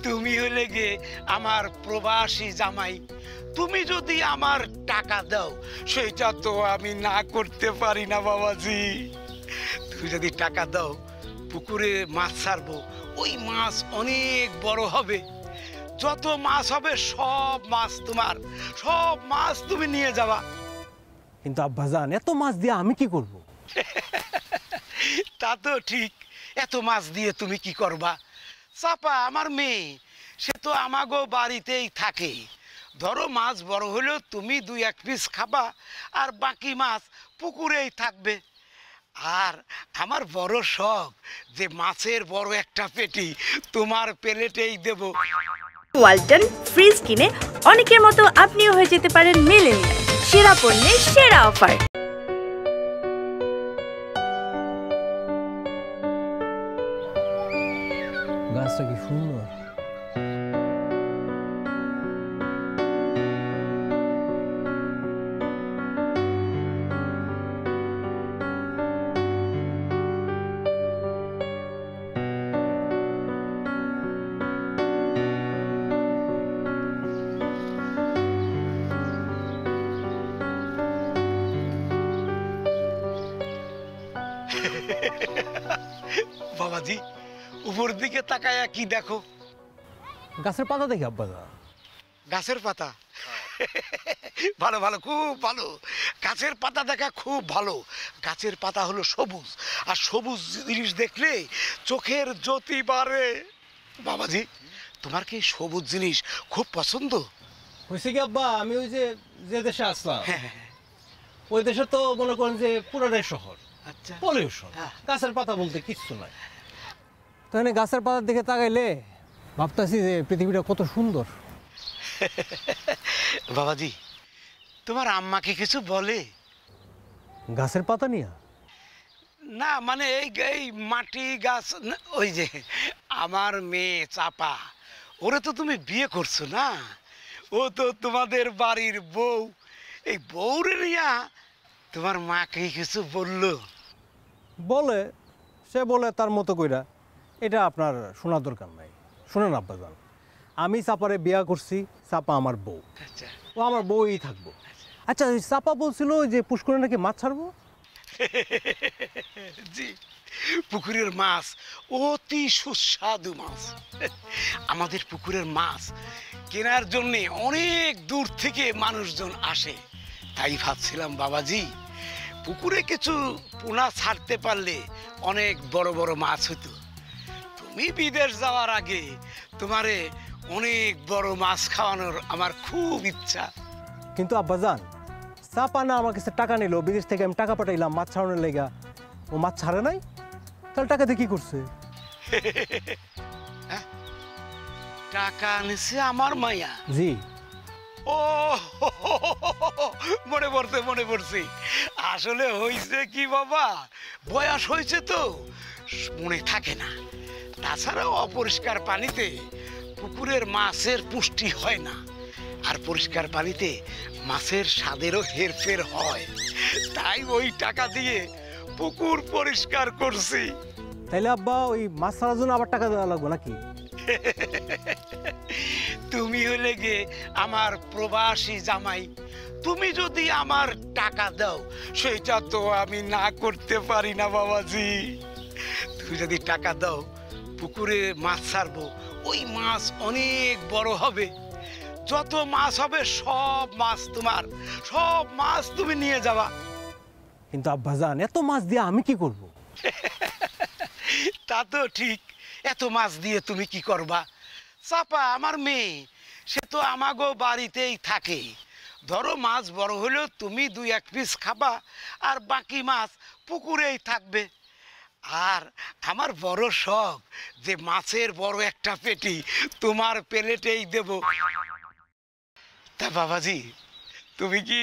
তুমি হলে গে আমার প্রবাসী জামাই। তুমি যদি আমার টাকা দাও সেটা তো আমি না করতে পারি না বাবাজি। তুমি যদি টাকা দাও পুকুরে মাছ ছাড়বো, ওই মাছ অনেক বড় হবে। যত মাছ হবে সব মাছ তোমার, সব মাছ তুমি নিয়ে যাবা। কিন্তু আব্বাজান এত মাছ দিয়ে আমি কি করব? তা তো ঠিক, এত মাছ দিয়ে তুমি কি করবা? চাপা আমার মেয়ে, সে তো আমাগো বাড়িতেই থাকে। ধরো মাছ বড় হলেও তুমি 2-1 পিস খাবা, আর বাকি মাছ পুকুরেই থাকবে। আর আমার বড় শখ যে মাছের বড় একটা পেটি তোমার প্লেটেই দেব। ওয়ালটন ফ্রিজ কিনে অনেকের মতো আপনিও হয়ে যেতে পারেন মিলেনিয়াল। সেরা পণ্যের সেরা অফার। গাছটা কি সুন্দর। বাবাজি উপর দিকে তাকায়া কি দেখো? গাছের পাতা দেখি আব্বাজান। গাছের পাতা? ভালো ভালো, খুব ভালো। গাছের পাতা দেখা খুব ভালো। গাছের পাতা হলো সবুজ, আর সবুজ জিনিস দেখলে চোখের জ্যোতি বাড়ে। বাবাজি তোমার কি সবুজ জিনিস খুব পছন্দ? হয়েছে কি আব্বা, আমি ওই যে দেশে আসলাম ওই দেশে তো মনে করেন যে পুরাটাই শহর। আচ্ছা, পলিউশন, গাছের পাতা বলতে কিচ্ছু নাই। তো এখানে গাছের পাতার দিকে তাকাইলে ভাবতেছি যে পৃথিবীটা কত সুন্দর। বাবাজি তোমার আম্মাকে কিছু বলে? গাছের পাতা নিয়ে? না মানে এই মাটি গাছ, ওই যে আমার মেয়ে চাপা, ওরে তো তুমি বিয়ে করছো না, ও তো তোমাদের বাড়ির বউ। এই বউরে নিয়া তোমার মাকে কিছু বললো? বলে, সে বলে তার মতো কইরা। এটা আপনার শোনার দরকার নাই। শুনেন আব্বাজান, আমি চাপারে বিয়া করছি, চাপা আমার বউ। আচ্ছা, ও আমার বউই থাকবো। আচ্ছা, ওই চাপা বলছিল যে পুষ্করে নাকি মাছ ছাড়বো। জি, পুকুরের মাছ অতি সুস্বাদু মাছ। আমাদের পুকুরের মাছ কেনার জন্যে অনেক দূর থেকে মানুষজন আসে। তাই ভাবছিলাম বাবাজি পুকুরে কিছু পোনা ছাড়তে পারলে অনেক বড় বড় মাছ হতো। তুমি বিদেশ যাওয়ার আগে তোমারে অনেক বড় মাছ খাওয়ানোর আমার খুব ইচ্ছা। কিন্তু আব্বাজান, চাপা না আমার কাছে টাকা নিল, বিদেশ থেকে আমি টাকা পাঠাইলাম মাছ ছাড়ানোর লেগা, ও মাছ ছাড়ে নাই, তাহলে টাকা দিয়ে কি করছে? টাকা নিছে আমার মাইয়া? জি। ও মনে পড়ছে। আসলে হয়েছে কি বাবা, বয়স হয়েছে তো মনে থাকে না। তাছাড়াও অপরিষ্কার পানিতে পুকুরের মাছের পুষ্টি হয় না, আর পরিষ্কার পানিতে মাছের স্বাদেরও হেরফের হয়। তাই ওই টাকা দিয়ে পুকুর পরিষ্কার করছি। তাইলে আব্বা ওই মাছ ছাড়ার জন্য আবার টাকা দেওয়া লাগবে নাকি? তুমি হলে গে আমার প্রবাসী জামাই। তুমি যদি আমার টাকা দাও সেটা তো আমি না করতে পারি না বাবাজি। তুমি যদি টাকা দাও পুকুরে মাছ ছাড়বো, ওই মাছ অনেক বড় হবে। যত মাছ হবে সব মাছ তোমার, সব মাছ তুমি নিয়ে যাবা। কিন্তু আব্বাজান এত মাছ দিয়ে আমি কি করব? তা তো ঠিক, এত মাছ দিয়ে তুমি কি করবা? চাপা আমার মেয়ে, সে তো আমাগো বাড়িতেই থাকে। ধরো মাছ বড় হলেও তুমি 2-1 পিস খাবা, আর বাকি মাছ পুকুরেই থাকবে। আর আমার বড় শখ যে মাছের বড় একটা পেটি তোমার প্লেটেই দেব। তা বাবাজি তুমি কি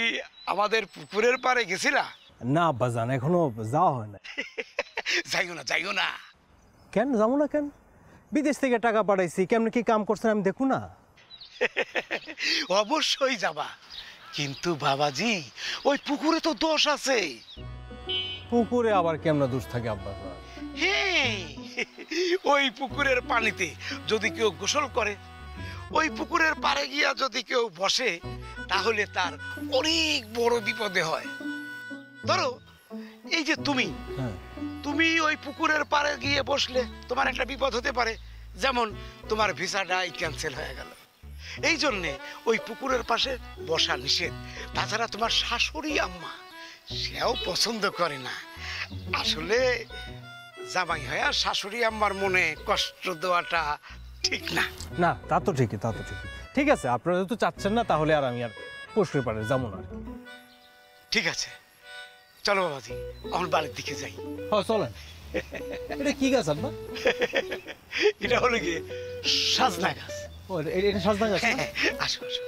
আমাদের পুকুরের পাড়ে গেছিলা? না আব্বাজান, এখনো যাওয়া হয় না। যাইও না। কেন যাবো না কেন? বিদেশ থেকে টাকা পাঠাইছি, কেমন কি কাম করছেন আমি দেখু না। অবশ্যই যাবা, কিন্তু বাবাজি ওই পুকুরে তো দোষ আছে। পুকুরে আবার কেমন দোষ থাকে আব্বাজান? হ্যাঁ, ওই পুকুরের পানিতে যদি কেউ গোসল করে, ওই পুকুরের পাড়ে গিয়া যদি কেউ বসে, তাহলে তার অনেক বড় বিপদে হয়। ধরো এই যে তুমি হ্যাঁ তুমি ওই পুকুরের পাড়ে গিয়ে বসলে তোমার একটা বিপদ হতে পারে, যেমন তোমার ভিসাটাই ক্যান্সেল হয়ে গেল। এই জন্যে ওই পুকুরের পাশে বসা নিষেধ। তাছাড়া তোমার শাশুড়ি আম্মা সেও পছন্দ করে না। আসলে জামাই হয়ে শাশুড়ি আম্মার মনে কষ্ট দেওয়াটা ঠিক না। না, তা তো ঠিকই, তা তো ঠিকই। ঠিক আছে, আপনারা যেহেতু চাচ্ছেন না, তাহলে আর আমি আর পুকুরের পাড়ে যাবো না আর কি। ঠিক আছে, চলো বাবাজি, আমার বাড়ির দিকে যাই। হ্যাঁ চলেন। এটা কি গাছ আপনার? এটা হলো কি সাজনা গাছ। ও, এটা সাজনা গাছ না? আসো আসো।